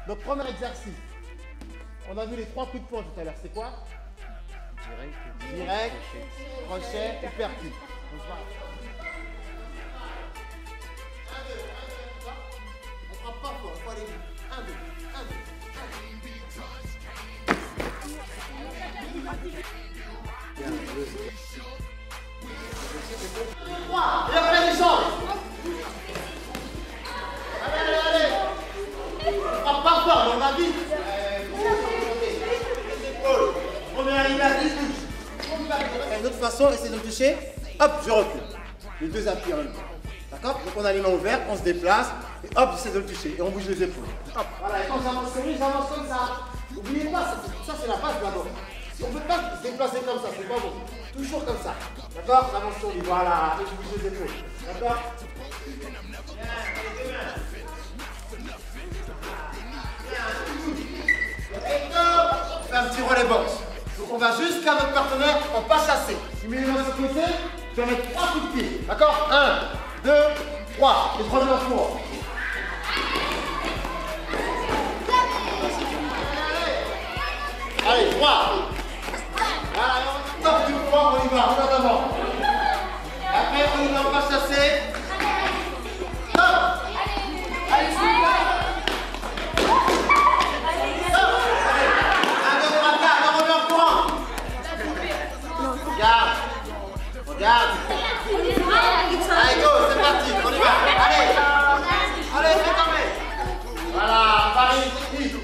Donc, premier exercice. On a vu les 3 coups de poing tout à l'heure. C'est quoi? Direct, crochet, uppercut. On frappe pas fort, il faut aller vite. 1, 2, 1, 2. 3, et après les jambes. Allez. On frappe pas fort, mais on va vite. On met un ligne à 10 touches. Une autre façon, essayez de me toucher. Hop, je recule. Les 2 appuis en même temps. D'accord? Donc on a les mains ouvertes, on se déplace. Et hop, j'essaie de le toucher. Et on bouge les épaules. Hop. Voilà, et quand j'avance sur lui, j'avance comme ça. N'oubliez pas, ça c'est la base d'abord. Si on ne peut pas se déplacer comme ça, c'est pas bon. Toujours comme ça. D'accord? J'avance sur lui. Voilà. Et je bouge les épaules. D'accord? On fait un petit relais boxe. Donc on va jusqu'à notre partenaire, on passe chasser. Tu mets les mains sur le côté, tu vas mettre 3 coups de pied. D'accord? 1, 2, 3. Les 3 mains en cours. Allez, 3. Voilà, on top du poids, on y va, on en avant. Après, on y va, on va chasser. Top. Allez, s'il vous plaît. Regarde. Allez, go, c'est parti, on y va. Allez, fais tomber. Voilà, Paris, technique.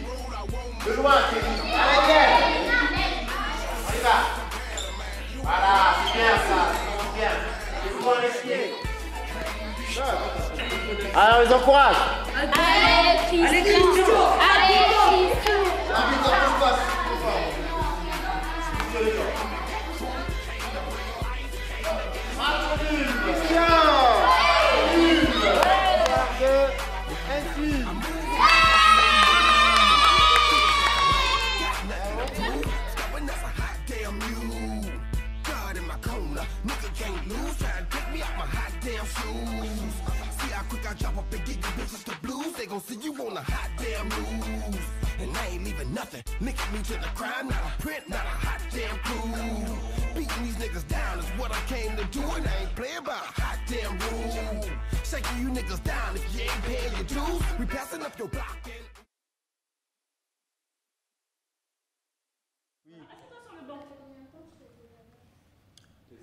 De loin, technique. Allez, viens. On y va. Voilà, c'est bien ça, c'est bien. C'est bon, les pieds. Allez, on les encourage. Allez, Christian. Allez, Christian. They gon' see you on the hot damn news. And I ain't leaving nothing. Linking me to the crime, not a print, not a hot damn clue. Beating these niggas down is what I came to do, and I ain't playing by a hot damn rule. Shaking you niggas down if you ain't paying your dues. We passing up your block and...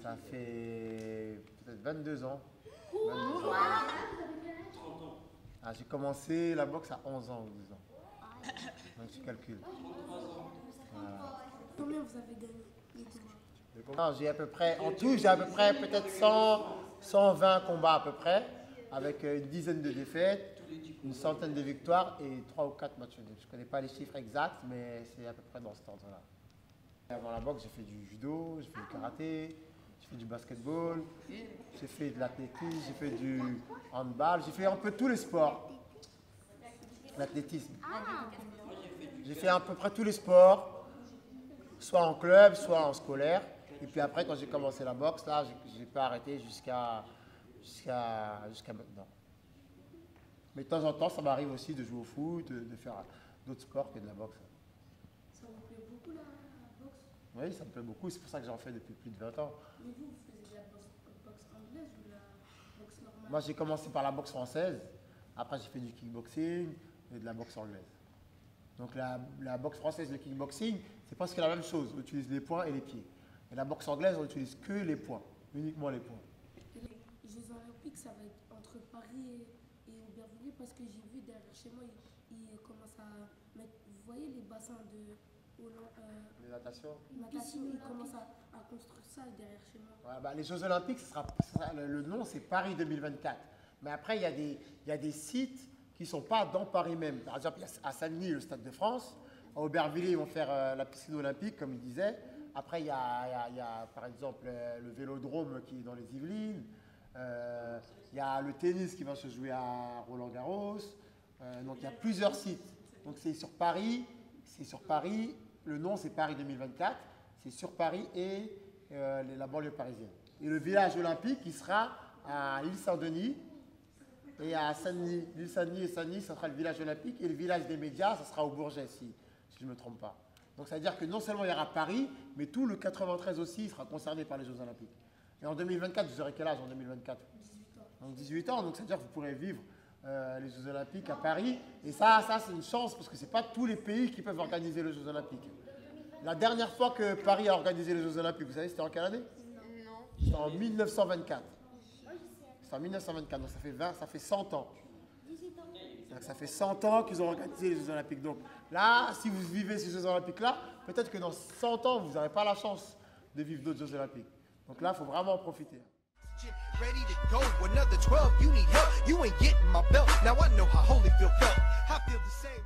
Ça fait peut-être 22 ans. Ah, j'ai commencé la boxe à 11 ans ou 12 ans. Donc tu calcules. Voilà. Combien vous avez gagné? J'ai à peu près, en tout, j'ai à peu près peut-être 120 combats à peu près, avec une dizaine de défaites, une centaine de victoires et 3 ou 4 matchs nuls. Je ne connais pas les chiffres exacts, mais c'est à peu près dans cet ordre-là. Avant la boxe, j'ai fait du judo, j'ai fait du karaté, j'ai fait du basketball, j'ai fait de l'athlétisme, j'ai fait du handball, j'ai fait un peu tous les sports. L'athlétisme. J'ai fait à peu près tous les sports, soit en club, soit en scolaire. Et puis après, quand j'ai commencé la boxe, là, j'ai pas arrêté jusqu'à maintenant. Mais de temps en temps, ça m'arrive aussi de jouer au foot, de faire d'autres sports que de la boxe. Ça vous plaît beaucoup la boxe? Oui, ça me plaît beaucoup. C'est pour ça que j'en fais depuis plus de 20 ans. Mais vous faisiez de la boxe anglaise ou la boxe normale? Moi, j'ai commencé par la boxe française. Après, j'ai fait du kickboxing et de la boxe anglaise. Donc la boxe française, le kickboxing, c'est presque la même chose. On utilise les poings et les pieds. Et la boxe anglaise, on n'utilise que les poings, uniquement les poings. Et les Jeux Olympiques, ça va être entre Paris et Aubervilliers parce que j'ai vu derrière chez moi, ils commencent à mettre, vous voyez les bassins de les natations. Ils commencent à construire ça derrière chez moi. Ouais, bah, les Jeux Olympiques, le nom c'est Paris 2024. Mais après, il y a des sites qui ne sont pas dans Paris même. Par exemple, à Saint-Denis, le Stade de France. À Aubervilliers, ils vont faire la piscine olympique, comme ils disaient. Après, il y a par exemple le vélodrome qui est dans les Yvelines. Il y a le tennis qui va se jouer à Roland-Garros. Donc, il y a plusieurs sites. Donc, c'est sur Paris. Le nom, c'est Paris 2024. C'est sur Paris et la banlieue parisienne. Et le village olympique, qui sera à l'île Saint-Denis. Et à Saint-Denis, l'île Saint-Denis et Saint-Denis, ça sera le village olympique. Et le village des médias, ça sera au Bourget, si je ne me trompe pas. Donc ça veut dire que non seulement il y aura Paris, mais tout le 93 aussi sera concerné par les Jeux olympiques. Et en 2024, vous aurez quel âge en 2024? 18 ans. Donc 18 ans, donc ça veut dire que vous pourrez vivre les Jeux olympiques à Paris. Et ça c'est une chance parce que ce n'est pas tous les pays qui peuvent organiser les Jeux olympiques. La dernière fois que Paris a organisé les Jeux olympiques, vous savez, c'était en quelle année? Non. C'était en 1924. C'était en 1924, donc ça fait 100 ans. Donc ça fait 100 ans qu'ils ont organisé les Jeux olympiques. Donc là, si vous vivez ces Jeux olympiques-là, peut-être que dans 100 ans, vous n'aurez pas la chance de vivre d'autres Jeux olympiques. Donc là, il faut vraiment en profiter. Ready to go, another 12, you need help. You ain't getting my belt. Now I know how Holyfield felt. I feel the same.